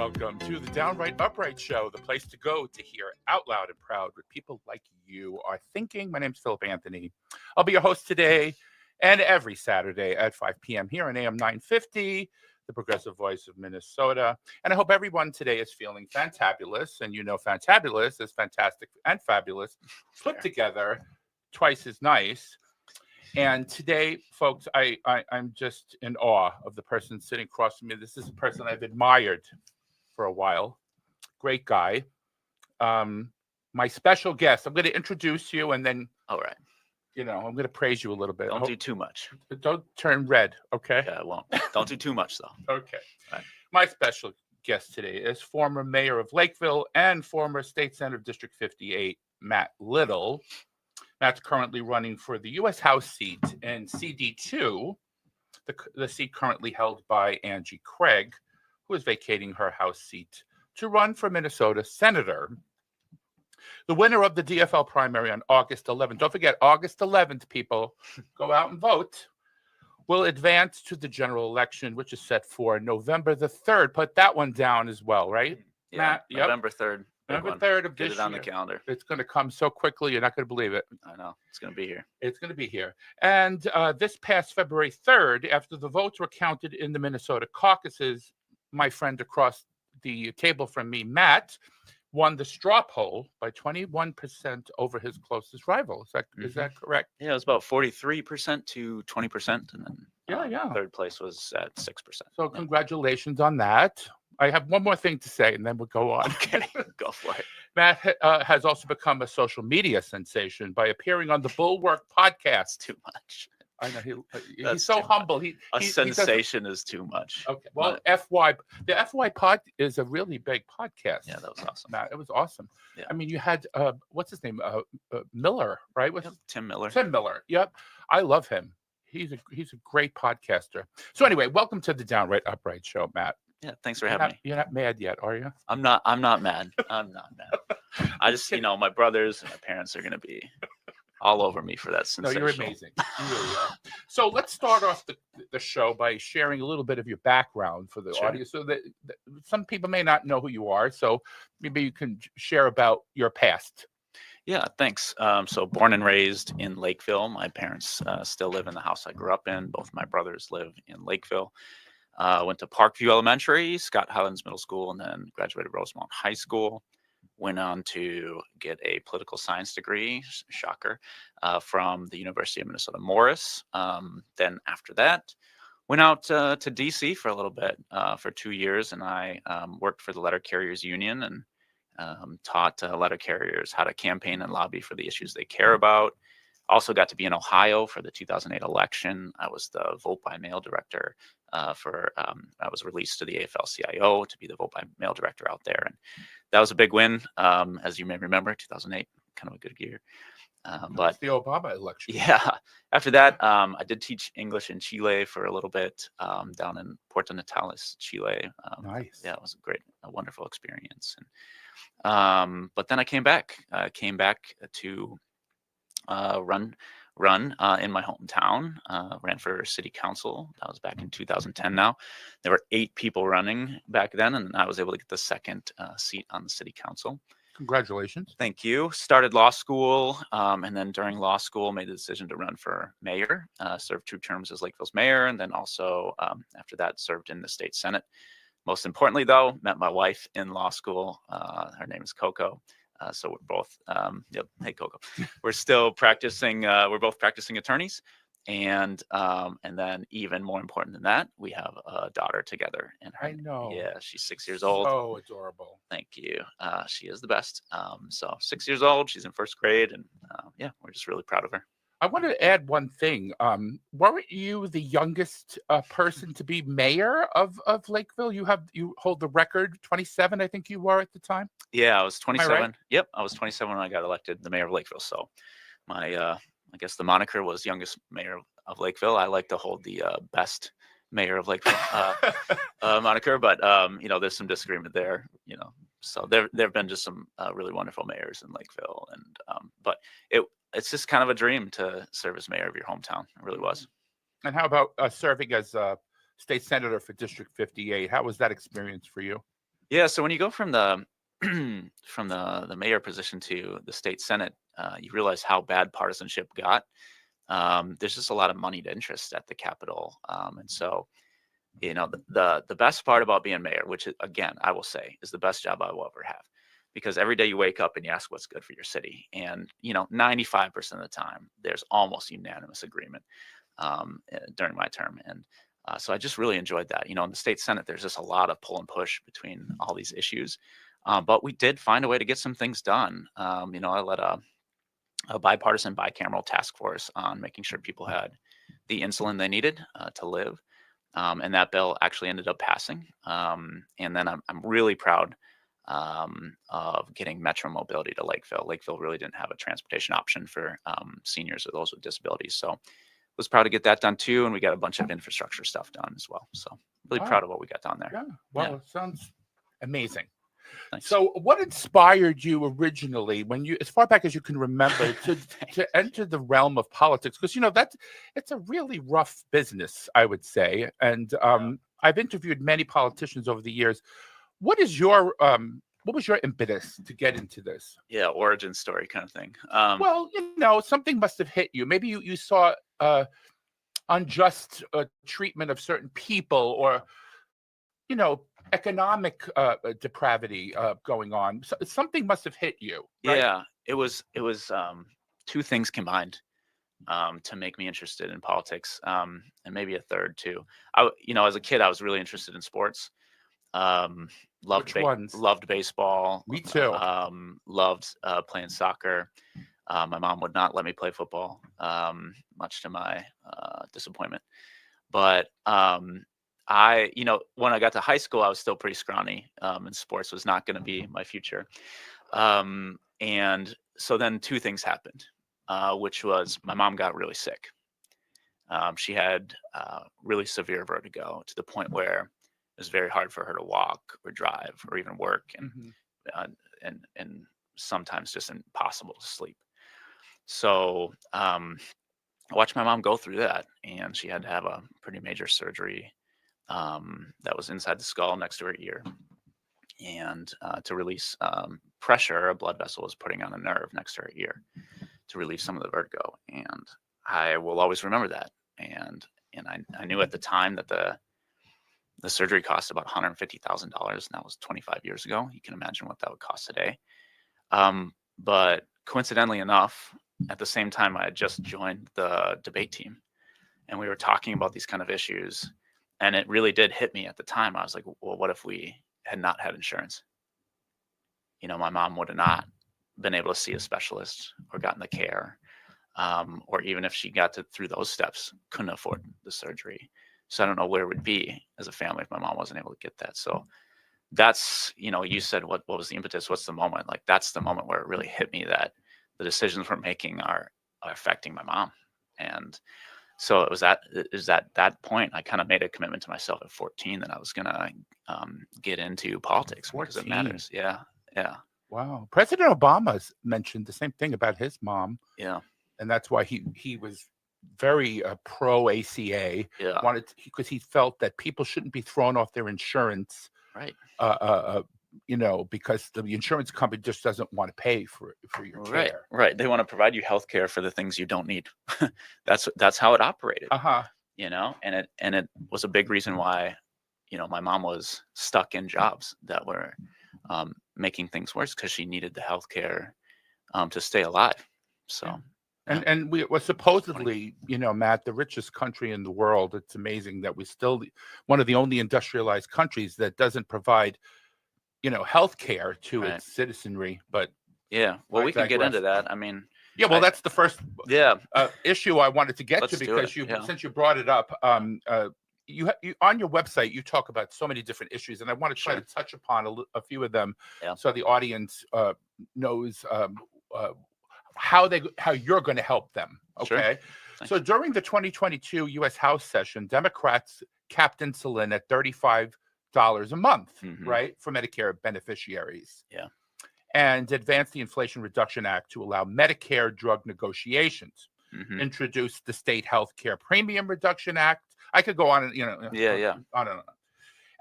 welcome to the Downright Upright Show, the place to go to hear out loud and proud what people like you are thinking. My name's Philip Anthony. I'll be your host today and every Saturday at 5 p.m. here on AM 950, the progressive voice of Minnesota. And I hope everyone today is feeling fantabulous. And you know, fantabulous is fantastic and fabulous put together twice as nice. And today, folks, I'm just in awe of the person sitting across from me. This is a person I've admired for a while. Great guy. My special guest. I'm going to introduce you, and then, all right, I'm going to praise you a little bit. Don't do too much. Don't turn red, okay? Yeah, I won't. Don't do too much, though. Okay. Right. My special guest today is former mayor of Lakeville and former state senator of District 58, Matt Little. Matt's currently running for the U.S. House seat in CD2, the seat currently held by Angie Craig, who is vacating her House seat to run for Minnesota Senator. The winner of the DFL primary on August 11th, don't forget, August 11th, people, go out and vote, will advance to the general election, which is set for November the 3rd. Put that one down as well, right, Yeah, Matt? Yep. November 3rd. November 3rd of Get this it on year. the calendar. It's going to come so quickly, you're not going to believe it. I know. It's going to be here. It's going to be here. And this past February 3rd, after the votes were counted in the Minnesota caucuses, my friend across the table from me, Matt, won the straw poll by 21% over his closest rival. Is that correct? Yeah, it was about 43% to 20%. And then third place was at 6%. So congratulations on that. I have one more thing to say, and then we'll go on. Okay, go for it. Matt has also become a social media sensation by appearing on the Bulwark podcast. Too much. I know he's so humble. A sensation is too much. Okay, well, the FY pod is a really big podcast. Yeah, that was awesome. Matt, it was awesome. Yeah. I mean, you had what's his name? Miller, right? Tim Miller. Tim Miller. Yep, I love him. He's a great podcaster. So anyway, welcome to the Downright Upright Show, Matt. Yeah, thanks for having me. You're not mad yet, are you? I'm not mad. I'm not mad. I just, my brothers and my parents are going to be all over me for that sensation. No, you're amazing. You really are. So let's start off the show by sharing a little bit of your background for the audience, so that some people may not know who you are. So maybe you can share about your past. Yeah, thanks. So born and raised in Lakeville. My parents still live in the house I grew up in. Both my brothers live in Lakeville. Went to Parkview Elementary, Scott Highlands Middle School, and then graduated Rosemount High School. Went on to get a political science degree, shocker, from the University of Minnesota Morris. Then after that, went out to DC for a little bit, for 2 years, and I worked for the Letter Carriers Union and taught letter carriers how to campaign and lobby for the issues they care about. Also got to be in Ohio for the 2008 election. I was the vote by mail director I was released to the AFL-CIO to be the vote by mail director out there. And that was a big win. As you may remember, 2008, kind of a good year. But the Obama election. Yeah. After that, I did teach English in Chile for a little bit, down in Puerto Natales, Chile. Nice. Yeah, it was a wonderful experience. And, but then I came back to run in my hometown, ran for city council. That was back in 2010 now. There were 8 people running back then, and I was able to get the second seat on the city council. Congratulations. Thank you. Started law school, and then during law school made the decision to run for mayor, served 2 terms as Lakeville's mayor, and then also after that served in the state senate. Most importantly, though, met my wife in law school. Her name is Coco. So we're both, hey Coco, we're still practicing. We're both practicing attorneys, and then even more important than that, we have a daughter together. And I know. Yeah, she's 6 years old. Oh, adorable. Thank you. She is the best. So 6 years old. She's in 1st grade, and we're just really proud of her. I wanted to add one thing. Weren't you the youngest person to be mayor of Lakeville? You hold the record, 27, I think you were at the time. Yeah, I was 27. Right? Yep, I was 27 when I got elected the mayor of Lakeville. So my, I guess the moniker was youngest mayor of Lakeville. I like to hold the best mayor of Lakeville moniker, but there's some disagreement there. So there have been just some really wonderful mayors in Lakeville, and but it's just kind of a dream to serve as mayor of your hometown. It really was. And how about serving as state senator for District 58? How was that experience for you? Yeah. So when you go from the from the mayor position to the state senate, you realize how bad partisanship got. There's just a lot of moneyed interest at the Capitol, and so the best part about being mayor, which again I will say is the best job I will ever have, because every day you wake up and you ask what's good for your city, and 95% of the time there's almost unanimous agreement during my term, and so I just really enjoyed that. In the state senate, there's just a lot of pull and push between all these issues, but we did find a way to get some things done. I led a bipartisan bicameral task force on making sure people had the insulin they needed to live. And that bill actually ended up passing. And then I'm really proud of getting metro mobility to Lakeville. Lakeville really didn't have a transportation option for seniors or those with disabilities. So was proud to get that done too. And we got a bunch of infrastructure stuff done as well. So really proud of what we got down there. Yeah. Well, it sounds amazing. Thanks. So what inspired you originally, when you, as far back as you can remember, to enter the realm of politics? Because it's a really rough business, I would say. And I've interviewed many politicians over the years. What was your impetus to get into this? Yeah, origin story kind of thing. Well, something must have hit you. Maybe you saw unjust treatment of certain people, or economic depravity going on. So something must have hit you, right? Yeah, it was two things combined to make me interested in politics, and maybe a third too. As a kid, I was really interested in sports. Which ones? Loved baseball. Me too. Loved playing soccer. My mom would not let me play football, much to my disappointment. But when I got to high school, I was still pretty scrawny, and sports was not going to be my future. And so then two things happened, which was my mom got really sick. She had really severe vertigo to the point where it was very hard for her to walk or drive or even work, and sometimes just impossible to sleep. So I watched my mom go through that, and she had to have a pretty major surgery that was inside the skull next to her ear, and to release pressure, a blood vessel was putting on a nerve next to her ear to relieve some of the vertigo. And I will always remember that. And I knew at the time that the surgery cost about $150,000, and that was 25 years ago. You can imagine what that would cost today. But coincidentally enough, at the same time, I had just joined the debate team, and we were talking about these kind of issues. And it really did hit me at the time. I was like, well, what if we had not had insurance? My mom would have not been able to see a specialist or gotten the care. Or even if she got through those steps, couldn't afford the surgery. So I don't know where it would be as a family if my mom wasn't able to get that. So that's, you said, what was the impetus? What's the moment? Like, that's the moment where it really hit me that the decisions we're making are affecting my mom. And so it was at that point I kind of made a commitment to myself at 14 that I was going to get into politics because it matters. Yeah. Wow. President Obama's mentioned the same thing about his mom. Yeah. And that's why he was very pro ACA. Yeah. Because he felt that people shouldn't be thrown off their insurance. Right. Because the insurance company just doesn't want to pay for your care. Right. They want to provide you health care for the things you don't need. That's how it operated. And it was a big reason why, my mom was stuck in jobs that were making things worse because she needed the health care to stay alive. So. And we were supposedly, Matt, the richest country in the world. It's amazing that we're still one of the only industrialized countries that doesn't provide health care to its citizenry. But well, we can get into that. I mean, that's the first issue I wanted to get to, because since you brought it up, you on your website you talk about so many different issues, and I want to try to touch upon a few of them, so the audience knows how you're going to help them. Okay. Sure. So during the 2022 U.S. House session, Democrats capped insulin at $35 a month, right, for Medicare beneficiaries. Yeah. And advanced the Inflation Reduction Act to allow Medicare drug negotiations. Introduced the State Health Care Premium Reduction Act. I could go on and on and on.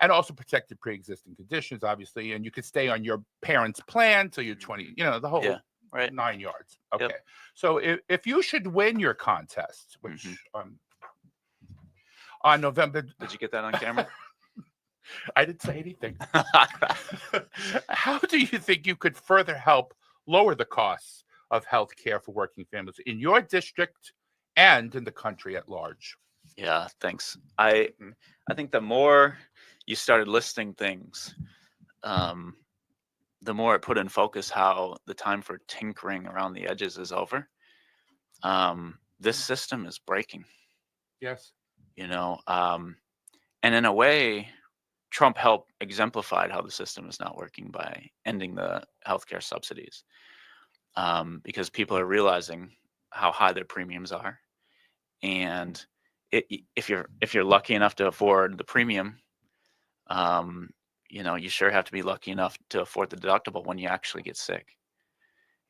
and also protected pre-existing conditions, obviously. And you could stay on your parents' plan till you're 20. The whole Yeah. Right. 9 yards. Okay. Yep. So if you should win your contest, which Mm-hmm. on November, Did you get that on camera? I didn't say anything. How do you think you could further help lower the costs of health care for working families in your district and in the country at large? Yeah, thanks. I think the more you started listing things, the more it put in focus how the time for tinkering around the edges is over. This system is breaking, Yes. And in a way, Trump helped exemplified how the system is not working by ending the healthcare subsidies, because people are realizing how high their premiums are, and if you're lucky enough to afford the premium, you sure have to be lucky enough to afford the deductible when you actually get sick.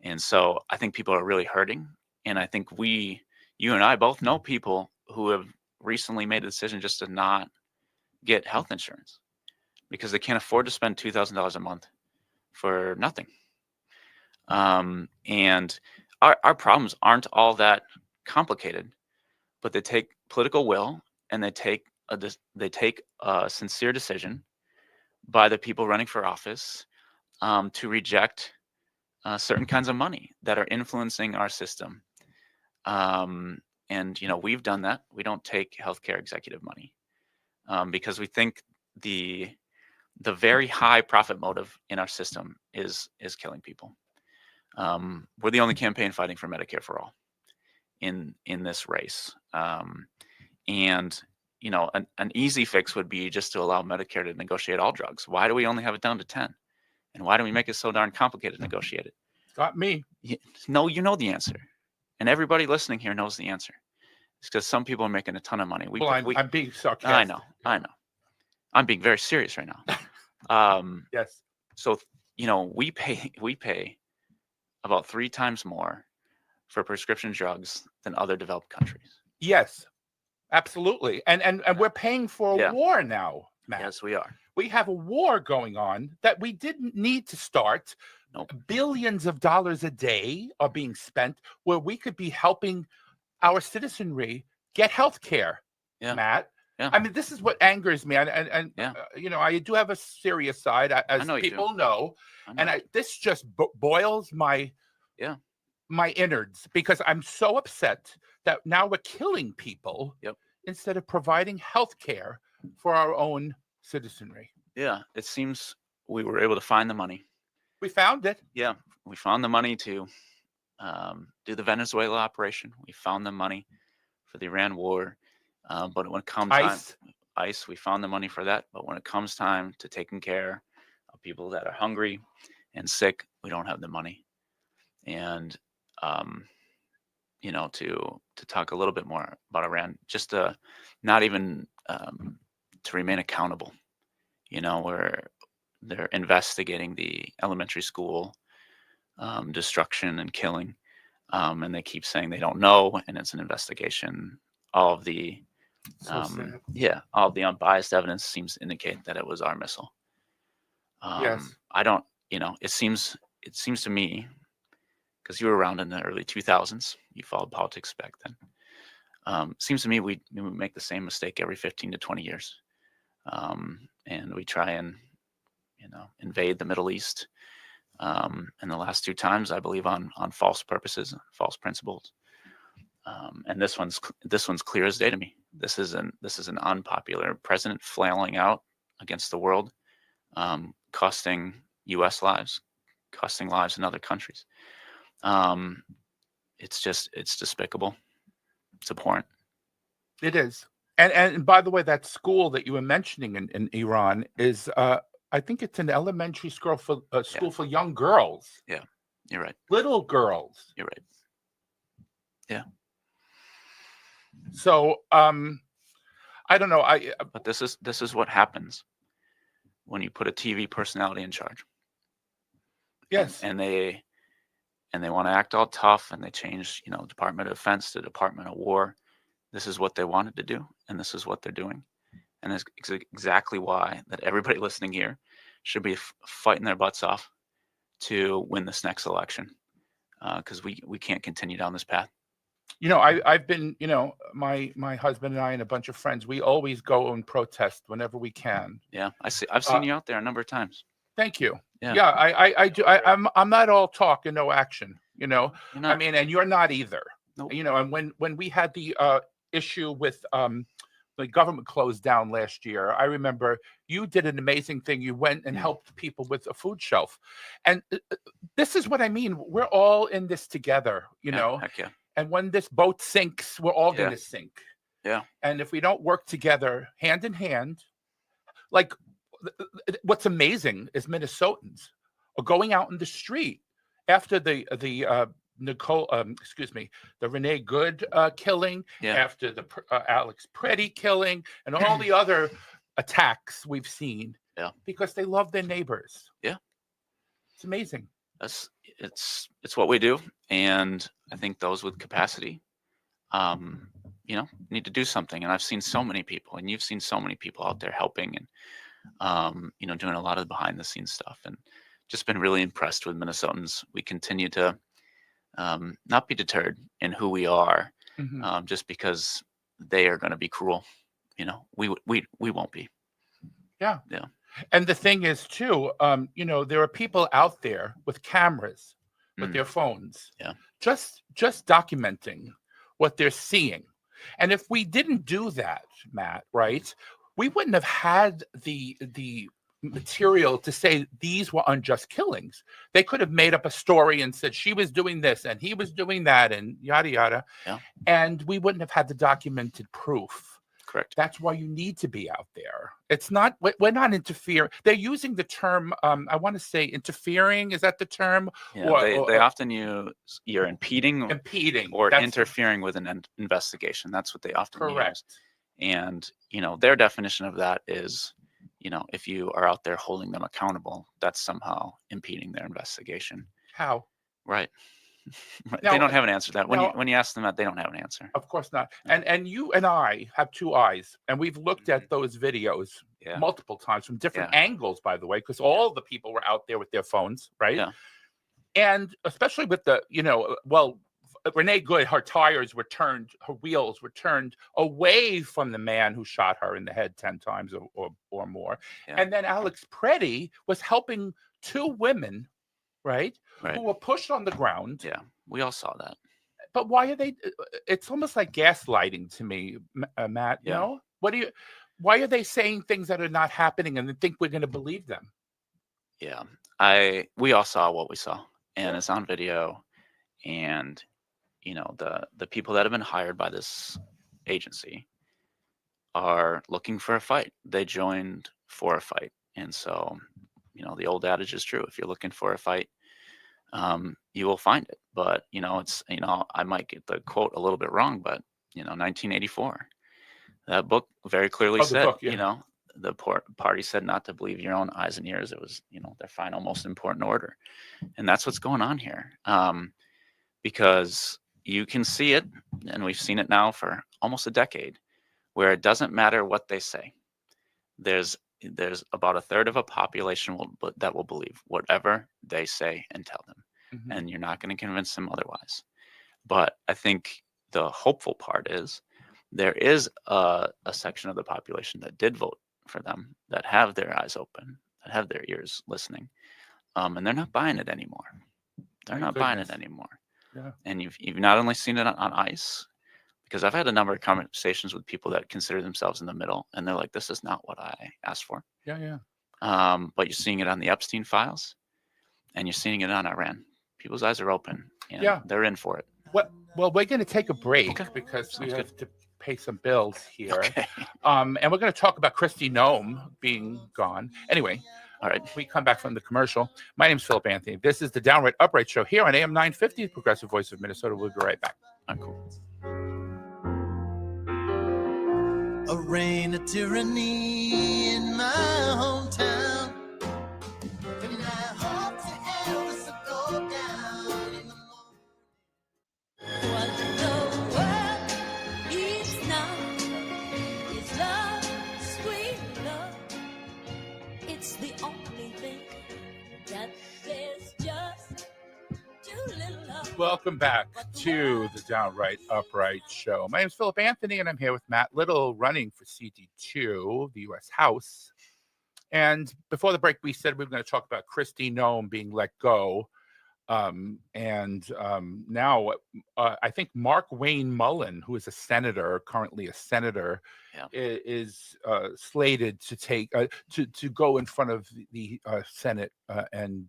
And so I think people are really hurting, and I think you and I both know people who have recently made a decision just to not get health insurance because they can't afford to spend $2,000 a month for nothing. And our problems aren't all that complicated, but they take political will, and they take a sincere decision by the people running for office to reject certain kinds of money that are influencing our system. And we've done that. We don't take healthcare executive money because we think the very high profit motive in our system is killing people. We're the only campaign fighting for Medicare for all in this race. And an easy fix would be just to allow Medicare to negotiate all drugs. Why do we only have it down to 10? And why do we make it so darn complicated to negotiate it? Got me. No, you know the answer. And everybody listening here knows the answer. It's because some people are making a ton of money. I'm being sarcastic. I know. I'm being very serious right now. Yes. So, we pay about 3 times more for prescription drugs than other developed countries. Yes, absolutely. And we're paying for a war now, Matt. Yes, we are. We have a war going on that we didn't need to start. Nope. Billions of dollars a day are being spent where we could be helping our citizenry get health care, Matt. Yeah. I mean, this is what angers me. And I do have a serious side, as people know. And this just boils my innards, because I'm so upset that now we're killing people instead of providing health care for our own citizenry. Yeah, it seems we were able to find the money. We found it. Yeah, we found the money to do the Venezuela operation. We found the money for the Iran war. But when it comes ICE, we found the money for that. But when it comes time to taking care of people that are hungry and sick, we don't have the money. And to talk a little bit more about Iran, just not even to remain accountable. Where they're investigating the elementary school destruction and killing, and they keep saying they don't know, and it's an investigation. All of the unbiased evidence seems to indicate that it was our missile. Yes. I don't. It seems to me, because you were around in the early 2000s, you followed politics back then. Seems to me we make the same mistake every 15 to 20 years. And we try and invade the Middle East. And the last 2 times, I believe, on false purposes, false principles. And this one's clear as day to me. This is an unpopular president flailing out against the world, costing U.S. lives, costing lives in other countries. It's despicable. It's abhorrent. It is. And by the way, that school that you were mentioning in Iran is, I think it's an elementary school for young girls. Yeah, you're right. Little girls. You're right. Yeah. So, I don't know. But this is what happens when you put a TV personality in charge. Yes. And they want to act all tough, and they change, Department of Defense to Department of War. This is what they wanted to do, and this is what they're doing. and it's exactly why that everybody listening here should be fighting their butts off to win this next election, because we can't continue down this path. I've been, my husband and I and a bunch of friends, we always go and protest whenever we can. Yeah, I've seen you out there a number of times. Thank you. Yeah. Yeah, I do. I'm not all talk and no action. You're not. I mean, and you're not either. Nope. And when we had the issue with the government closed down last year, I remember you did an amazing thing. You went and helped people with a food shelf, and this is what I mean. We're all in this together. Heck yeah. And when this boat sinks, we're all going Yeah. to sink. Yeah. And if we don't work together, hand in hand, like what's amazing is Minnesotans are going out in the street after the Renee Good killing, Yeah. after the Alex Preddy killing, and all the other attacks we've seen. Yeah. Because they love their neighbors. Yeah. It's amazing. It's what we do, and I think those with capacity, need to do something. And I've seen so many people, and you've seen so many people out there helping, and doing a lot of behind the scenes stuff, and just been really impressed with Minnesotans. We continue to not be deterred in who we are, just because they are going to be cruel. We won't be. Yeah. Yeah. And the thing is too, there are people out there with cameras, with their phones, Yeah. just documenting what they're seeing. And if we didn't do that, Matt, right, we wouldn't have had the material to say these were unjust killings. They could have made up a story and said she was doing this and he was doing that and yada yada. Yeah. And we wouldn't have had the documented proof. Correct. That's why you need to be out there. It's not, we're not interfering. They're using the term, I want to say interfering. Is that the term? Yeah, they often use you're impeding or interfering with an investigation. That's what they often use. And, their definition of that is, if you are out there holding them accountable, that's somehow impeding their investigation. How? Right. Now, they don't have an answer to that. When you ask them that, they don't have an answer. Of course not. And you and I have two eyes, and we've looked at those videos multiple times from different angles, by the way, because all the people were out there with their phones, right? Yeah. And especially with the, Renee Good, her tires were turned, her wheels were turned away from the man who shot her in the head 10 times or more. Yeah. And then Alex Preddy was helping two women, right, who were pushed on the ground. Yeah, we all saw that. But why are they? It's almost like gaslighting to me, Matt. Yeah. Why are they saying things that are not happening and they think we're going to believe them? Yeah, we all saw what we saw, and it's on video. And the people that have been hired by this agency are looking for a fight. They joined for a fight, and so the old adage is true. If you're looking for a fight, you will find it. But it's I might get the quote a little bit wrong, but 1984, that book very clearly said, the party said not to believe your own eyes and ears. It was their final most important order, and that's what's going on here. Because you can see it, and we've seen it now for almost a decade, where it doesn't matter what they say. There's about a third of a population that will believe whatever they say and tell them. And you're not going to convince them otherwise. But I think the hopeful part is there is a section of the population that did vote for them, that have their eyes open, that have their ears listening, and they're not buying it anymore. Buying it anymore. Yeah. And you've not only seen it on ice, because I've had a number of conversations with people that consider themselves in the middle, and they're like, this is not what I asked for. Yeah. But you're seeing it on the Epstein files, and you're seeing it on Iran. People's eyes are open, and they're in for it. Well, we're going to take a break because we have to pay some bills here. Okay. And we're going to talk about Kristi Noem being gone. Anyway, all right, we come back from the commercial. My name is Philip Anthony. This is the Downright Upright Show here on AM 950, the Progressive Voice of Minnesota. We'll be right back. Encore. A reign of tyranny in my hometown. And I hope to ever go down in the morning. What the world needs now is love, sweet. Welcome back to the Downright Upright Show. My name is Philip Anthony, and I'm here with Matt Little, running for CD2, the U.S. House. And before the break, we said we were going to talk about Kristi Noem being let go. Now I think Mark Wayne Mullen, who is a senator, currently a senator, is slated to take to go in front of the Senate and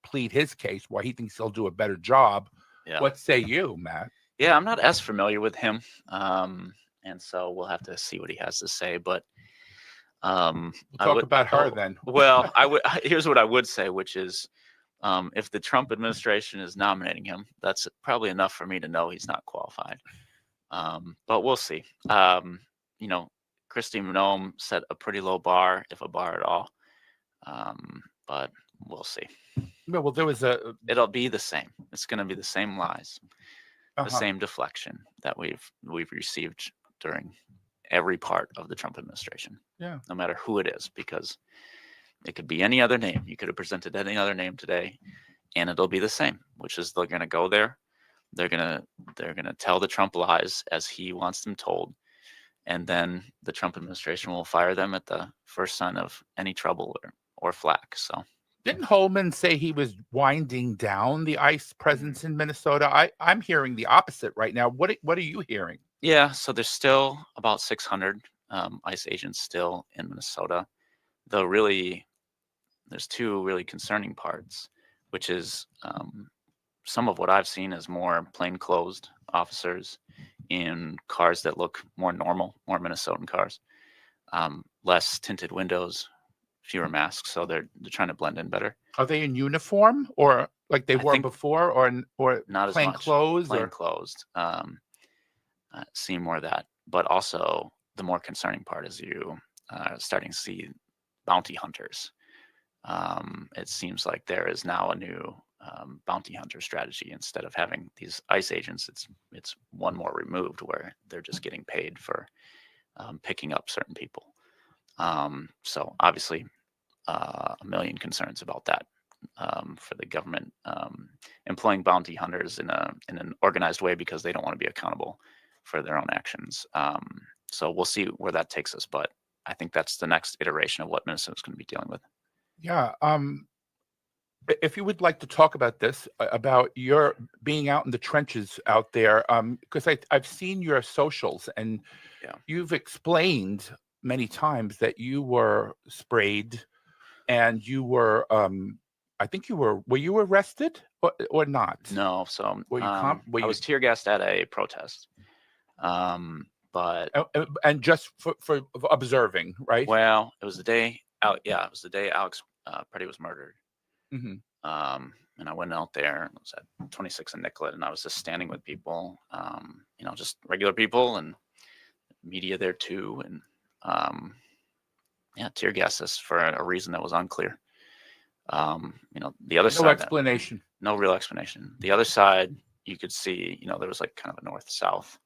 plead his case, why he thinks he'll do a better job. Yeah. What say you, Matt? Yeah, I'm not as familiar with him, and so we'll have to see what he has to say. But We'll talk about her then. Well, here's what I would say, which is, if the Trump administration is nominating him, that's probably enough for me to know he's not qualified. But we'll see. Kristi Noem set a pretty low bar, if a bar at all. But we'll see. Well, It'll be the same. It's going to be the same lies, the same deflection that we've received during every part of the Trump administration. Yeah. No matter who it is, because it could be any other name. You could have presented any other name today, and it'll be the same. Which is, they're going to go there. They're gonna tell the Trump lies as he wants them told, and then the Trump administration will fire them at the first sign of any trouble or flack. So. Didn't Holman say he was winding down the ICE presence in Minnesota? I'm hearing the opposite right now. What are you hearing? Yeah, so there's still about 600 ICE agents still in Minnesota. Though really, there's two really concerning parts, which is some of what I've seen is more plainclothes officers in cars that look more normal, more Minnesotan cars, less tinted windows, fewer masks, so they're trying to blend in better. Are they in uniform, or like they were before, or not as plain much clothes? Plain clothes. See more of that, but also the more concerning part is you starting to see bounty hunters. It seems like there is now a new bounty hunter strategy. Instead of having these ICE agents, it's one more removed, where they're just getting paid for picking up certain people. So obviously, a million concerns about that for the government employing bounty hunters in an organized way, because they don't want to be accountable for their own actions. So we'll see where that takes us, but I think that's the next iteration of what Minnesota's going to be dealing with. Yeah. If you would like to talk about this, about your being out in the trenches out there, because I've seen your socials, and you've explained many times that you were sprayed, and you were, I think were you arrested or not? No, so were you I was tear gassed at a protest, but and just for observing, right? Well, it was the day out. Yeah, it was the day Alex Petty was murdered. Mm-hmm. And I went out there. It was at 26 and Nicollet, and I was just standing with people, just regular people, and media there too, and tear gas us for a reason that was unclear. The other side, explanation. No real explanation. The other side, you could see, there was like kind of a north-south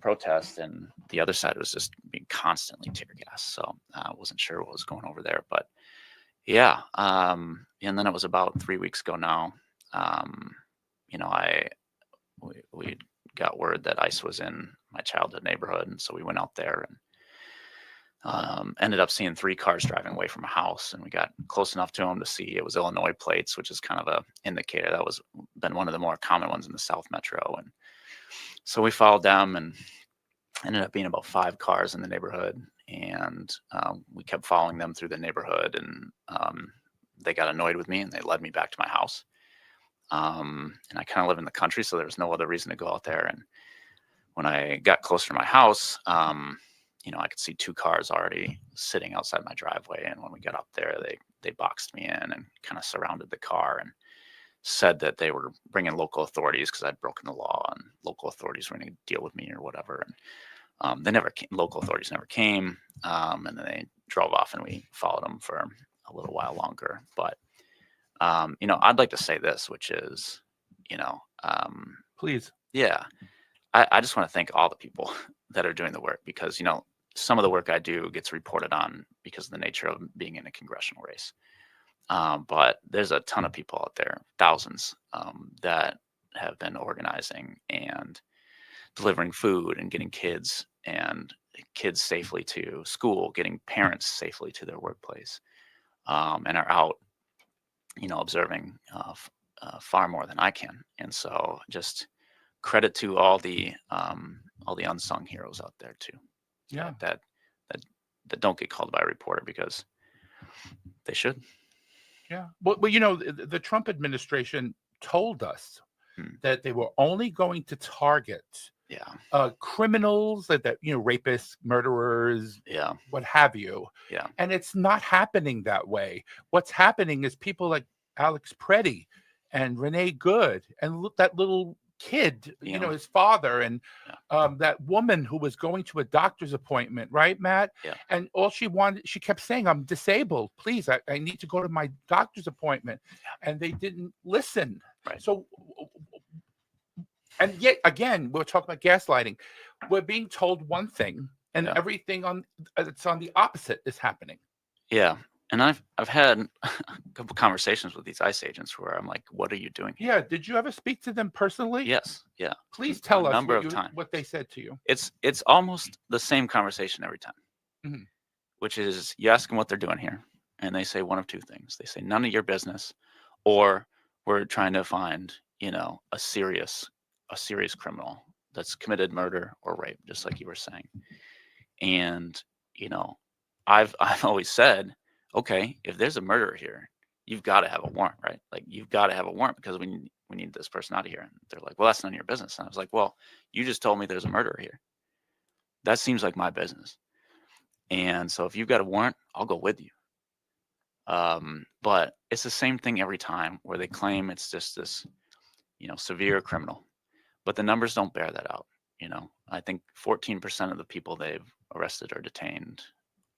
protest, and the other side was just being constantly tear gas. So I wasn't sure what was going over there, but yeah. And then it was about 3 weeks ago now. We got word that ICE was in my childhood neighborhood, and so we went out there and ended up seeing 3 cars driving away from a house, and we got close enough to them to see it was Illinois plates, which is kind of a indicator. That was been one of the more common ones in the South Metro, and so we followed them, and ended up being about 5 cars in the neighborhood, and we kept following them through the neighborhood, and they got annoyed with me, and they led me back to my house. And I kind of live in the country, so there was no other reason to go out there. And when I got closer to my house, I could see 2 cars already sitting outside my driveway. And when we got up there, they boxed me in and kind of surrounded the car and said that they were bringing local authorities because I'd broken the law, and local authorities were going to deal with me or whatever. And they never came. Local authorities never came. And then they drove off, and we followed them for a little while longer. But I'd like to say this, which is, please. Yeah. I just want to thank all the people that are doing the work, because, some of the work I do gets reported on because of the nature of being in a congressional race. But there's a ton of people out there, thousands, that have been organizing and delivering food and getting kids safely to school, getting parents safely to their workplace, and are out, observing far more than I can. And so just credit to all the unsung heroes out there too. Yeah. That don't get called by a reporter because they should. Yeah. Well, the Trump administration told us that they were only going to target criminals, that rapists, murderers, what have you. Yeah. And it's not happening that way. What's happening is people like Alex Preddy and Renee Good and that little kid, his father, and that woman who was going to a doctor's appointment, right, Matt? Yeah. And all she kept saying, I'm disabled. Please, I need to go to my doctor's appointment. Yeah. And they didn't listen. Right. So, and yet again, we're talking about gaslighting. We're being told one thing, and everything it's on the opposite is happening. Yeah. And I've had a couple conversations with these ICE agents where I'm like, what are you doing here? Yeah. Did you ever speak to them personally? Yes. Yeah. Please tell us times. What they said to you. It's almost the same conversation every time, which is you ask them what they're doing here, and they say one of two things. They say none of your business, or we're trying to find, a serious criminal that's committed murder or rape, just like you were saying. And, I've always said, okay, if there's a murderer here, you've got to have a warrant, right? Like you've got to have a warrant because we need this person out of here. And they're like, well, that's none of your business. And I was like, well, you just told me there's a murderer here. That seems like my business. And so if you've got a warrant, I'll go with you. But it's the same thing every time where they claim it's just this, severe criminal, but the numbers don't bear that out. I think 14% of the people they've arrested or detained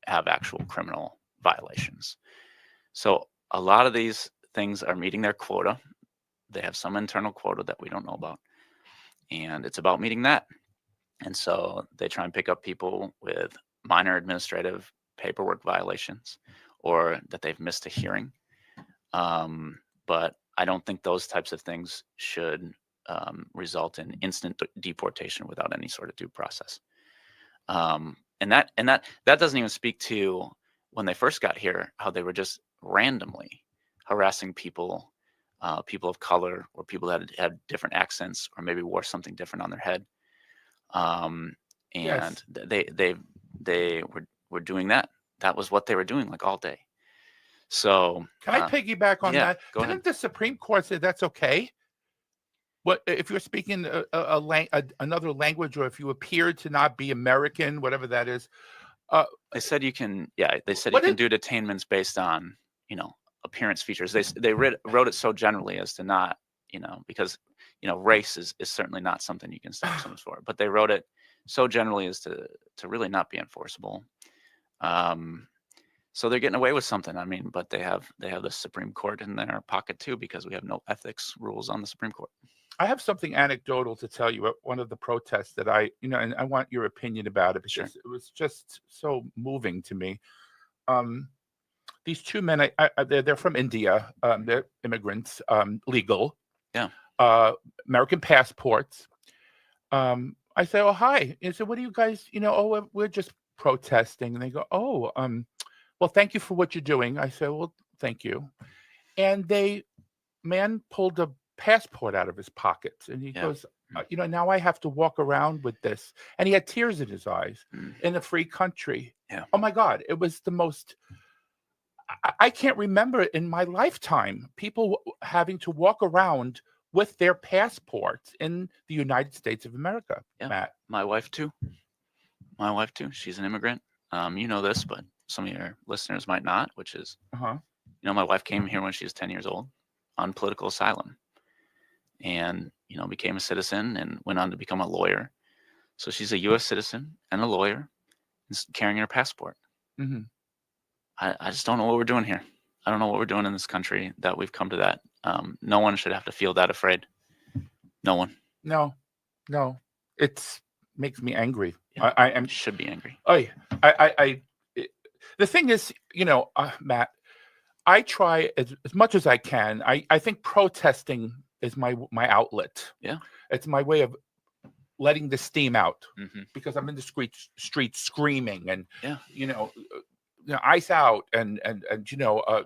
have actual criminal violations. So a lot of these things are meeting their quota. They have some internal quota that we don't know about, and it's about meeting that. And so they try and pick up people with minor administrative paperwork violations or that they've missed a hearing. But I don't think those types of things should result in instant deportation without any sort of due process. And that doesn't even speak to when they first got here, how they were just randomly harassing people, people of color, or people that had different accents, or maybe wore something different on their head. And they were doing that. That was what they were doing like all day. So can I piggyback on that? Go Didn't ahead. the Supreme Court say that's okay? What if you're speaking another language, or if you appear to not be American, whatever that is? They said you can. Yeah, they said you can do detainments based on appearance features. They wrote it so generally as to not because race is certainly not something you can stop someone for. But they wrote it so generally as to really not be enforceable. So they're getting away with something. I mean, but they have the Supreme Court in their pocket too, because we have no ethics rules on the Supreme Court. I have something anecdotal to tell you at one of the protests that and I want your opinion about it because it was just so moving to me. These two men, they're from India. They're immigrants, legal, American passports. I say, oh, hi. And so what do you guys, oh, we're just protesting. And they go, oh, well, thank you for what you're doing. I say, well, thank you. And man pulled a passport out of his pocket, and he goes, now I have to walk around with this. And he had tears in his eyes in a free country. Yeah. Oh my God. It was the most, I can't remember in my lifetime, people having to walk around with their passports in the United States of America. Yeah. Matt. My wife too. She's an immigrant. You know this, but some of your listeners might not, which is, my wife came here when she was 10 years old on political asylum, and, became a citizen and went on to become a lawyer. So she's a U.S. citizen and a lawyer and carrying her passport. Mm-hmm. I just don't know what we're doing here. I don't know what we're doing in this country that we've come to that. No one should have to feel that afraid. No one. No. It makes me angry. Yeah, I should be angry. The thing is, Matt, I try as much as I can. I think protesting is my outlet. Yeah. It's my way of letting the steam out Hmm. because I'm in the street screaming and Yeah. ice out and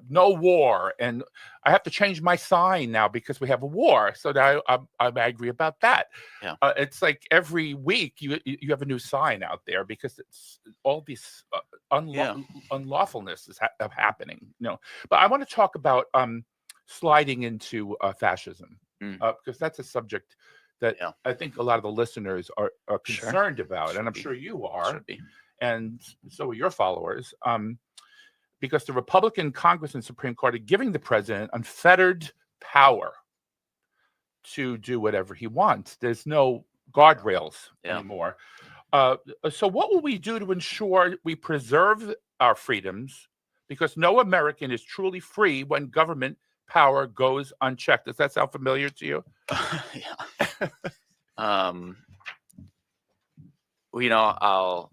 no war, and I have to change my sign now because we have a war, so that I'm angry about that. Yeah. It's like every week you have a new sign out there because it's all these Yeah. unlawfulness is happening. But I want to talk about sliding into fascism Mm. because that's a subject that Yeah. I think a lot of the listeners are Sure. concerned about, Should and I'm be. sure you are, Should be. and so are your followers, because the Republican Congress and Supreme Court are giving the president unfettered power to do whatever he wants. There's no guardrails Yeah. anymore. So what will we do to ensure we preserve our freedoms? Because no American is truly free when government power goes unchecked. Does that sound familiar to you? Yeah.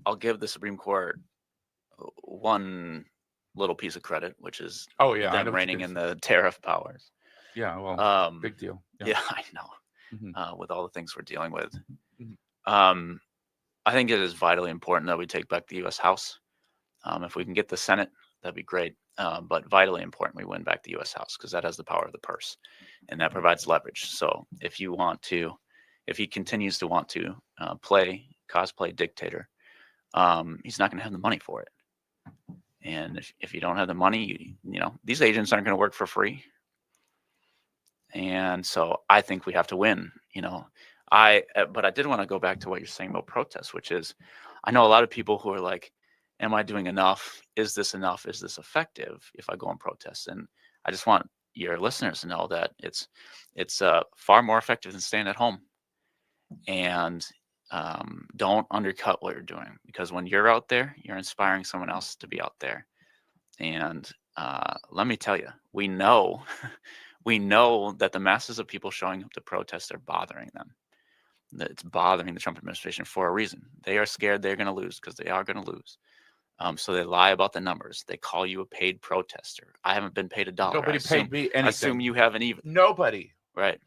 I'll give the Supreme Court one little piece of credit, which is Oh yeah, I know them what you're reining gonna in say. the tariff powers. Yeah, well, Um, big deal. yeah, I know. Mhm. With all the things we're dealing with, Mhm. I think it is vitally important that we take back the U.S. House. If we can get the Senate, that'd be great. But vitally important, we win back the U.S. House because that has the power of the purse, and that provides leverage. So if he continues to want to cosplay dictator, he's not going to have the money for it. And if you don't have the money, these agents aren't going to work for free. And so I think we have to win. But I did want to go back to what you're saying about protests, which is, I know a lot of people who are like, am I doing enough? Is this enough? Is this effective if I go and protest? And I just want your listeners to know that it's far more effective than staying at home. And don't undercut what you're doing, because when you're out there, you're inspiring someone else to be out there. And let me tell you, we know that the masses of people showing up to protest are bothering them. That it's bothering the Trump administration for a reason. They are scared they're going to lose, because they are going to lose. So they lie about the numbers. They call you a paid protester. I haven't been paid $1. Nobody paid me anything. I assume you haven't even. Nobody. Right.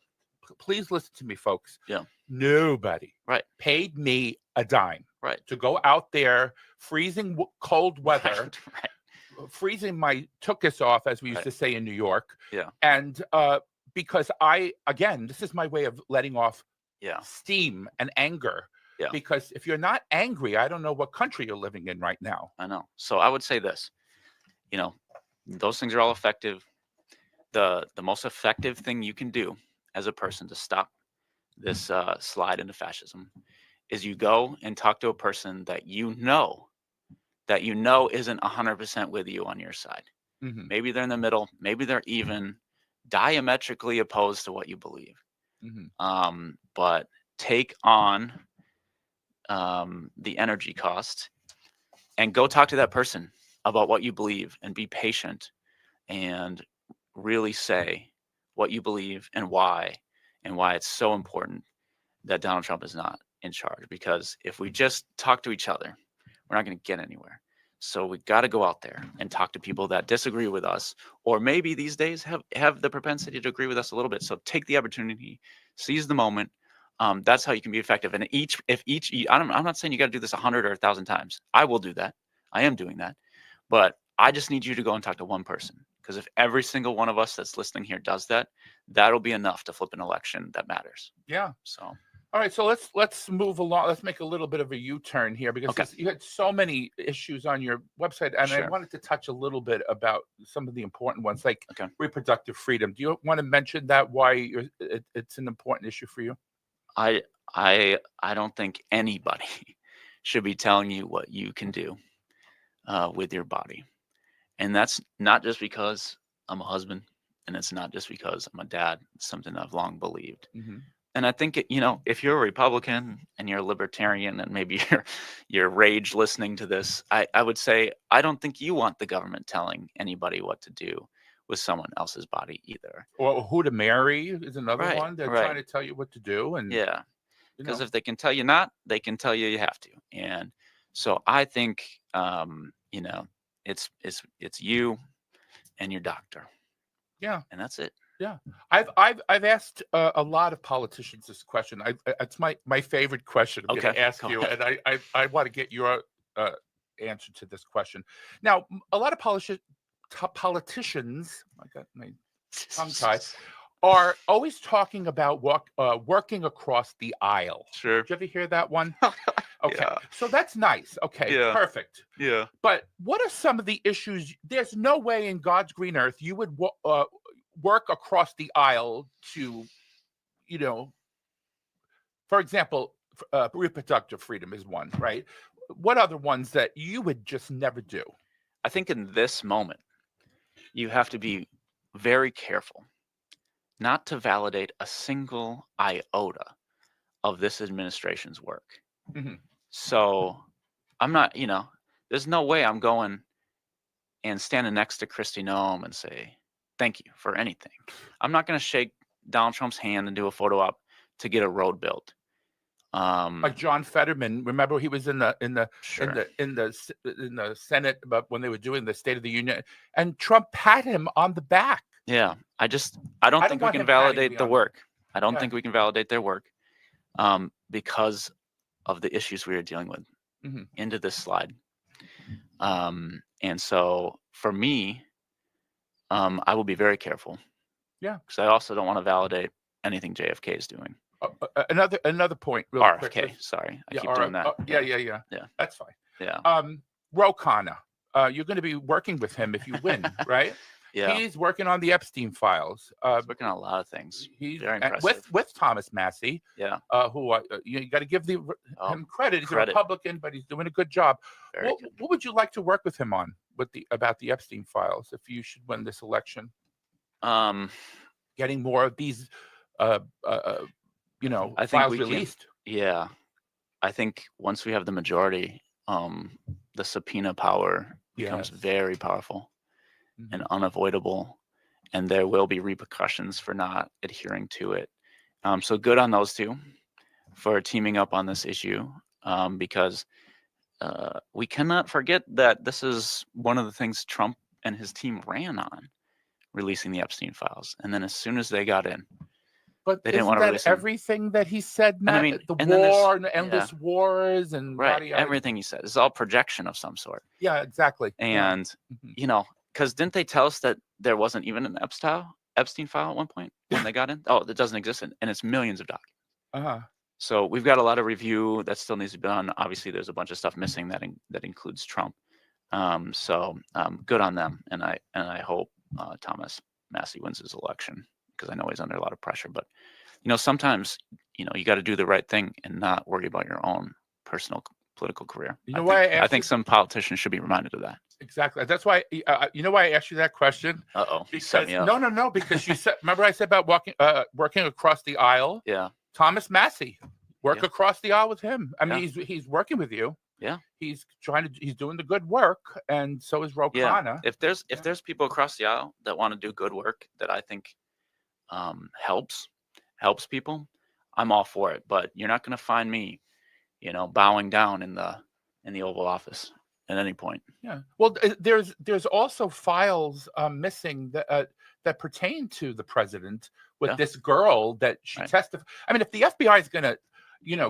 Please listen to me, folks. Yeah. Nobody Right. paid me a dime Right. to go out there, freezing cold weather, Right. freezing my tuchus off, as we used Right. to say in New York. Yeah. And because this is my way of letting off Yeah. steam and anger. Yeah. Because if you're not angry, I don't know what country you're living in right now. I know. So I would say this, those things are all effective. The most effective thing you can do as a person to stop this slide into fascism is you go and talk to a person that you know isn't 100% with you on your side. Mhm. Maybe they're in the middle. Maybe they're even diametrically opposed to what you believe. Mhm. But take on the energy cost and go talk to that person about what you believe, and be patient and really say what you believe and why it's so important that Donald Trump is not in charge. Because if we just talk to each other, we're not going to get anywhere. So we got to go out there and talk to people that disagree with us, or maybe these days have the propensity to agree with us a little bit. So take the opportunity, seize the moment. That's how you can be effective. And I'm not saying you got to do this 100 or 1,000 times. I will do that. I am doing that. But I just need you to go and talk to one person. Because if every single one of us that's listening here does that, that'll be enough to flip an election that matters. Yeah. So, all right. So let's move along. Let's make a little bit of a U-turn here, because okay. you had so many issues on your website, and I Sure. wanted to touch a little bit about some of the important ones, like Okay. reproductive freedom. Do you want to mention that, why it's an important issue for you? I don't think anybody should be telling you what you can do with your body. And that's not just because I'm a husband, and it's not just because I'm a dad. It's something I've long believed. Mhm. And I think if you're a Republican and you're a libertarian, and maybe you're rage listening to this, I would say I don't think you want the government telling anybody what to do with someone else's body either. Or who to marry is another Right, one. They're right. trying to tell you what to do, and Yeah, because if they can tell you not, they can tell you have to. And so I think it's you and your doctor. Yeah. And that's it. I've asked a lot of politicians this question. It's my favorite question. I'm going Okay, to ask go you, ahead. and I want to get your answer to this question. Now, a lot of politicians, I got my tongue tied, are always talking about working across the aisle. Sure. Did you ever hear that one? Okay, Yeah. so that's nice. Okay, Yeah. perfect. Yeah. But what are some of the issues? There's no way in God's green earth you would work across the aisle to, for example, reproductive freedom is one, right? What other ones that you would just never do? I think in this moment, you have to be very careful not to validate a single iota of this administration's work. Mhm. So I'm not, there's no way I'm going and standing next to Kristi Noem and say, thank you for anything. I'm not going to shake Donald Trump's hand and do a photo op to get a road built. Like John Fetterman, remember he was in the Sure. in the Senate, but when they were doing the State of the Union, and Trump pat him on the back. Yeah, I don't I think don't we want can him patting validate me the on- work. I don't Yeah. think we can validate their work because of the issues we are dealing with Mhm. into this slide. And so for me, I will be very careful. Yeah. Because I also don't want to validate anything JFK is doing. Another point, real quick. RFK, sorry. I Yeah, keep doing that. Yeah. Yeah. That's fine. Yeah. Ro Khanna, you're going to be working with him if you win, right? Yeah. He's working on the Epstein files. He's working on a lot of things. He's Very and impressive. with Thomas Massey, Yeah. who you got to give him credit. He's credit. a Republican, but he's doing a good job. Very good. What would you like to work with him on about the Epstein files if you should win this election? Getting more of these, I think files we can- released. Yeah. I think once we have the majority, the subpoena power becomes Yes. very powerful Mhm. and unavoidable, and there will be repercussions for not adhering to it. So good on those two for teaming up on this issue, because we cannot forget that this is one of the things Trump and his team ran on, releasing the Epstein files. And then as soon as they got in, But they didn't isn't want to that release them. everything that he said, And I Matt? mean, The and then there's- war and endless wars and right, yada, yada. everything he said is all projection of some sort. Yeah, exactly. And Mhm. because didn't they tell us that there wasn't even an Epstein file at one point when they got in? Oh, that doesn't exist, and it's millions of documents. Uh-huh. So we've got a lot of review that still needs to be done. Obviously, there's a bunch of stuff missing that includes Trump. So good on them, and I hope Thomas Massey wins his election, because I know he's under a lot of pressure. But sometimes you got to do the right thing and not worry about your own personal political career. You know why I I think some politicians should be reminded of that. Exactly. That's why. You know why I asked you that question? Uh-oh, you Because set me up. no. Because you said. Remember, I said about working across the aisle. Yeah. Thomas Massey, work Yeah. across the aisle with him. I mean, Yeah. he's working with you. Yeah. He's doing the good work, and so is Ro Khanna. If there's people across the aisle that want to do good work that I think helps people, I'm all for it. But you're not going to find me, bowing down in the Oval Office at any point. Yeah. Well, there's also files missing that pertain to the president with Yeah. this girl that she Right. testified. I mean, if the FBI is going to,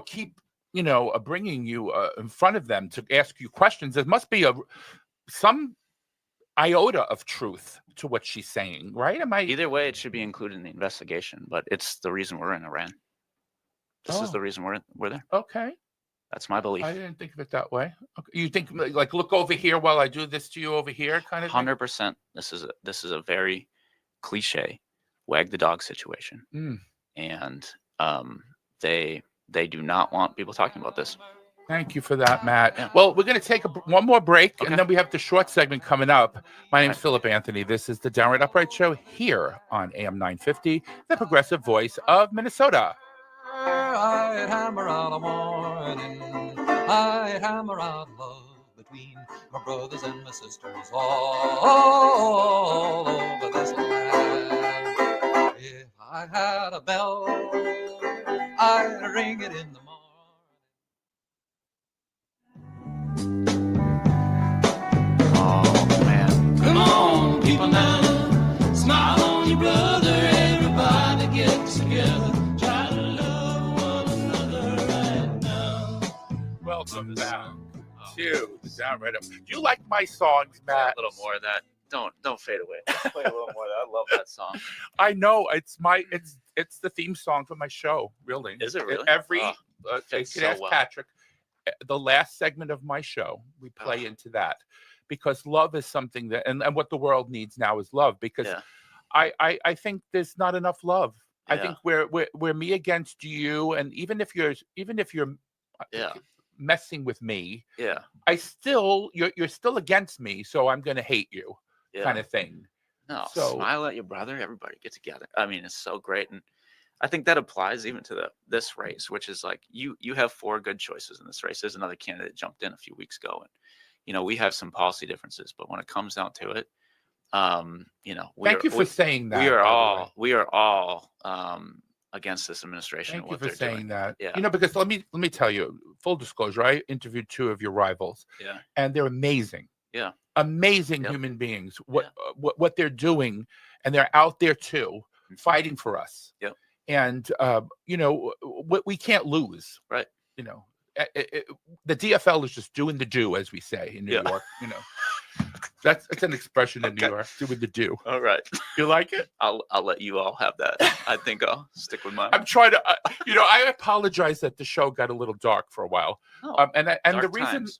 keep, bringing you in front of them to ask you questions, there must be some iota of truth to what she's saying, right? Either way, it should be included in the investigation. But it's the reason we're in Iran. This is Oh. the reason we're there. Okay. That's my belief. I didn't think of it that way. Okay. You think like look over here while I do this to you over here, kind of thing? 100%. This is a very cliche wag the dog situation, Mm. and they do not want people talking about this. Thank you for that, Matt. Yeah. Well, we're going to take one more break, Okay. and then we have the short segment coming up. My name is Philip Anthony. This is the Downright Upright Show here on AM 950, the progressive voice of Minnesota. I'd hammer out a morning, I'd hammer out love between my brothers and my sisters all over this land. If I had a bell, I'd ring it in the morning. Oh man. Come on, people now, smile on your brother Welcome back to the Downright. Do you like my songs, Matt? A little more of that. Don't fade away. Play a little more of that. I love that song. I know it's the theme song for my show. Really, Is it really? Every you fits can so ask well. Patrick. The last segment of my show, we play into that because love is something that, and what the world needs now is love. Because I think there's not enough love. I think we're me against you, and even if you're messing with me, you're still against me, so I'm gonna hate you, kind of thing. No, So, smile at your brother. Everybody get together. I mean, it's so great, and I think that applies even to this race, which is like you have 4 good choices in this race. There's another candidate jumped in a few weeks ago, and we have some policy differences, but when it comes down to it, thank you for saying that. We are all against this administration. Thank and you what for they're saying doing. that. Yeah. Because let me tell you, full disclosure, I interviewed 2 of your rivals. Yeah. And they're amazing. Yeah. Amazing human beings. What they're doing, and they're out there too, fighting for us. Yep. And we can't lose. Right. The DFL is just doing the do, as we say in New York. That's an expression in New York, doing the do. All right. You like it? I'll let you all have that. I think I'll stick with mine. I'm trying to, I apologize that the show got a little dark for a while. Oh, and the reason, times.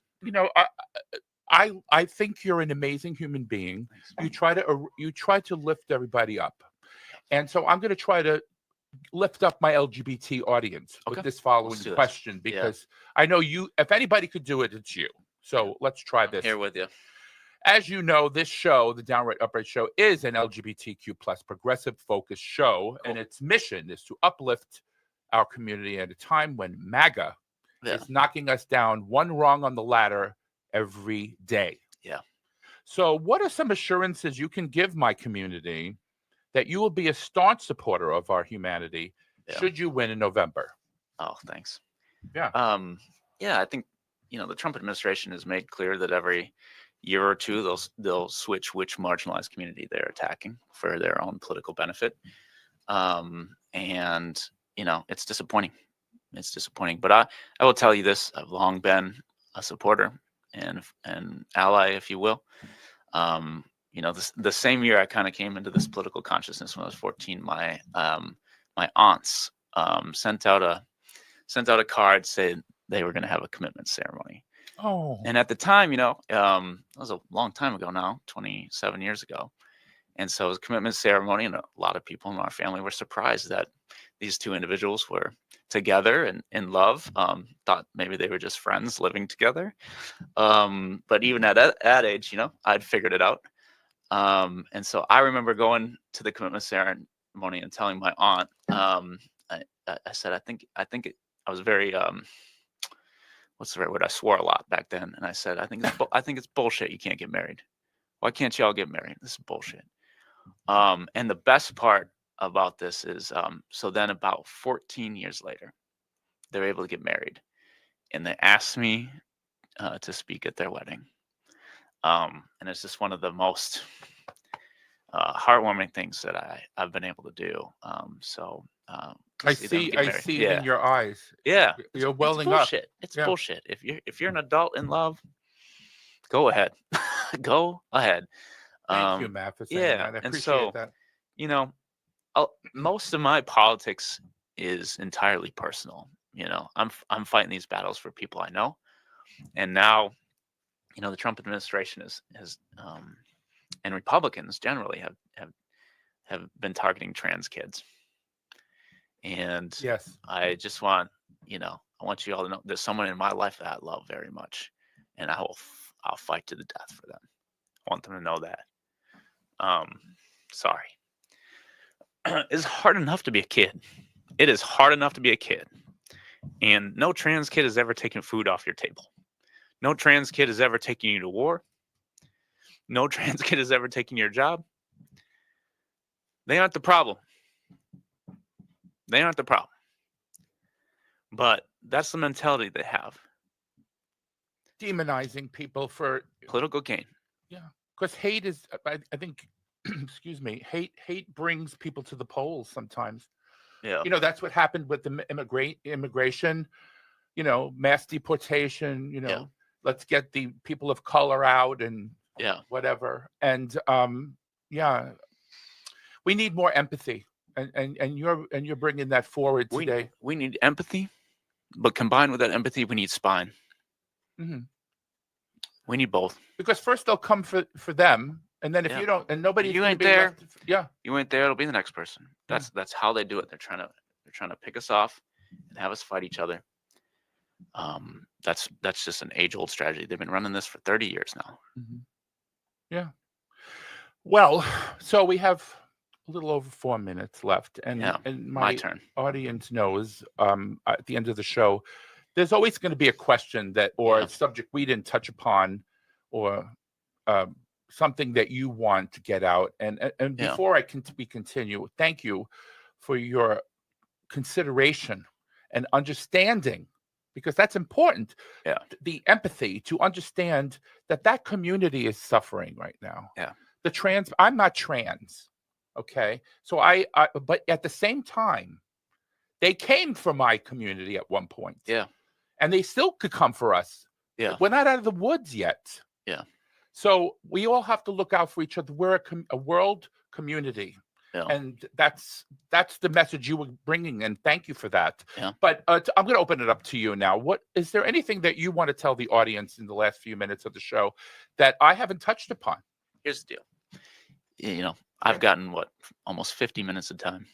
I think you're an amazing human being. You try to lift everybody up. And so I'm going to try to lift up my LGBT audience with this following question, because I know if anybody could do it, it's you. So let's try this. Here with you. As you know, this show, the Downright Upright Show, is an LGBTQ plus progressive focused show, and its mission is to uplift our community at a time when MAGA is knocking us down one rung on the ladder every day. Yeah. So what are some assurances you can give my community that you will be a staunch supporter of our humanity should you win in November? Oh, thanks. Yeah. I think, the Trump administration has made clear that every year or two they'll switch which marginalized community they're attacking for their own political benefit. And it's disappointing. It's disappointing. But I will tell you this: I've long been a supporter and an ally, if you will. The same year I kind of came into this political consciousness when I was 14, my aunts sent out a card saying they were going to have a commitment ceremony. Oh. And at the time, that was a long time ago now, 27 years ago. And so it was a commitment ceremony, and a lot of people in our family were surprised that these 2 individuals were together and in love. Thought maybe they were just friends living together. But even at that age, I'd figured it out. And so I remember going to the commitment ceremony and telling my aunt, I said, I was very, what's the right word? I swore a lot back then. And I said, I think it's bullshit. You can't get married. Why can't y'all get married? This is bullshit. And the best part about this is, so then about 14 years later, they're able to get married, and they asked me to speak at their wedding. And it's just one of the most heartwarming things that I've been able to do. I see it in your eyes. Yeah, you're welling up. It's bullshit. If you're an adult in love, go ahead. Go ahead. Thank you, Matt, for saying that. I appreciate that. Most of my politics is entirely personal. I'm fighting these battles for people I know, and now, the Trump administration has and Republicans generally have been targeting trans kids. And I just want, I want you all to know there's someone in my life that I love very much, and I'll fight to the death for them. I want them to know that. Sorry. It's hard enough to be a kid. It is hard enough to be a kid. And no trans kid has ever taken food off your table. No trans kid has ever taken you to war. No trans kid has ever taken your job. They aren't the problem. They aren't the problem. But that's the mentality they have. Demonizing people for political gain. Yeah. Because hate is, I think, excuse me, hate brings people to the polls sometimes. Yeah. That's what happened with the immigration. mass deportation, Yeah. let's get the people of color out and Yeah. whatever. And yeah, we need more empathy. And you're bringing that forward today. We need empathy, but combined with that empathy, we need spine. Hmm. We need both. Because first they'll come for them, and then if Yeah. you don't, and nobody's You gonna ain't be there. left, yeah. You ain't there, it'll be the next person. That's how they do it. They're trying to pick us off and have us fight each other. That's just an age-old strategy. They've been running this for 30 years now. Mhm. Yeah. Well, so we have a little over 4 minutes left, and Yeah, and my my turn. audience knows at the end of the show, there's always going to be a question or Yeah. a subject we didn't touch upon, or something that you want to get out. And Yeah. before we continue, thank you for your consideration and understanding, because that's important. Yeah. The empathy to understand that community is suffering right now. Yeah. I'm not trans, okay? So but at the same time, they came from my community at one point. Yeah. And they still could come for us. Yeah. We're not out of the woods yet. Yeah. So we all have to look out for each other. We're a world community. Yeah. And that's the message you were bringing, and thank you for that. Yeah. But I'm going to open it up to you now. What is there anything that you want to tell the audience in the last few minutes of the show that I haven't touched upon? Here's the deal. I've gotten almost 50 minutes of time.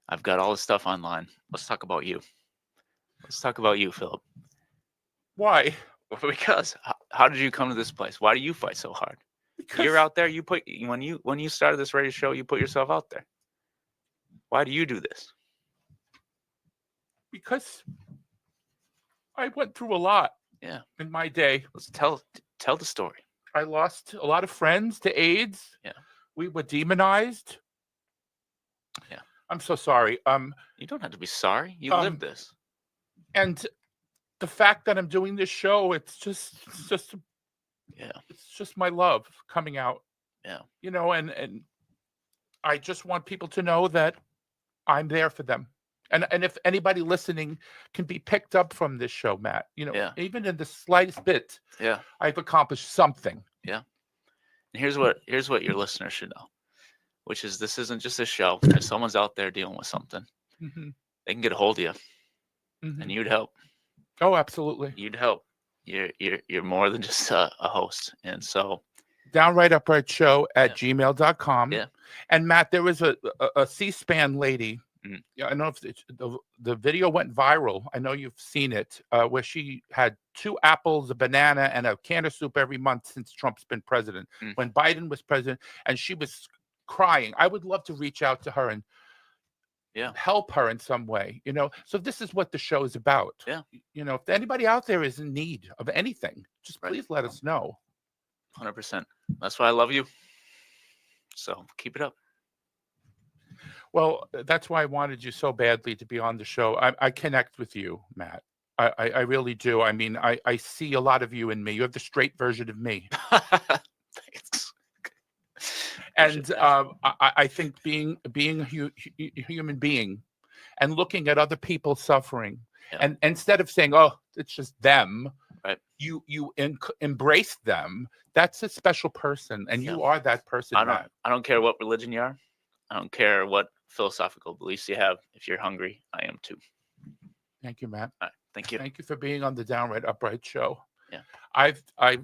I've got all this stuff online. Let's talk about you. Let's talk about you, Philip. Why? Because how did you come to this place? Why do you fight so hard? Because You're out there. When you started this radio show, you put yourself out there. Why do you do this? Because I went through a lot. Yeah. In my day. Let's tell the story. I lost a lot of friends to AIDS. Yeah. We were demonized. Yeah. I'm so sorry. You don't have to be sorry. You lived this. And the fact that I'm doing this show, it's just Yeah. it's just my love coming out. Yeah. And I just want people to know that I'm there for them. And if anybody listening can be picked up from this show, Matt, Yeah. even in the slightest bit, Yeah. I've accomplished something. Yeah. And here's what your listeners should know, which is this isn't just a show. If someone's out there dealing with something, Mm-hmm. they can get a hold of you, Mm-hmm. and you'd help. Oh, absolutely. You'd help. You're more than just a host. And so Downright Upright Show at gmail.com. Yeah. And Matt, there was a C-SPAN lady. Mhm. Yeah, I don't know if the video went viral. I know you've seen it, where she had 2 apples, a banana, and a can of soup every month since Trump's been president. Mm. When Biden was president, and she was crying. I would love to reach out to her and help her in some way. So this is what the show is about. Yeah. If anybody out there is in need of anything, just please let us know. 100%. That's why I love you. So keep it up. Well, that's why I wanted you so badly to be on the show. I connect with you, Matt. I really do. I mean, I see a lot of you in me. You have the straight version of me. Thanks. And I think being a human being and looking at other people suffering, and instead of saying, "Oh, it's just them," right? You embrace them. That's a special person, and you are that person. I don't care what religion you are. I don't care what philosophical beliefs you have. If you're hungry, I am too. Thank you, Matt. All right, thank you. Thank you for being on the Downright Upright Show. Yeah.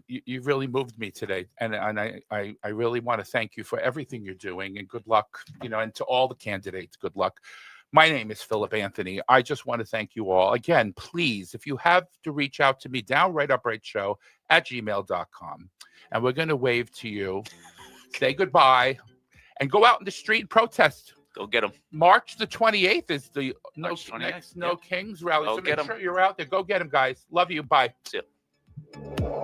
You really moved me today, and I really want to thank you for everything you're doing, and good luck, and to all the candidates, good luck. My name is Philip Anthony. I just want to thank you all. Again, please, if you have to reach out to me, Downright Upright Show at gmail.com. And we're going to wave to you, say goodbye, and go out in the street and protest. Go get them. March the 28th is the March 28th, next No Kings rally. Go So get make 'em. sure you're out there. Go get them, guys. Love you. Bye. See ya.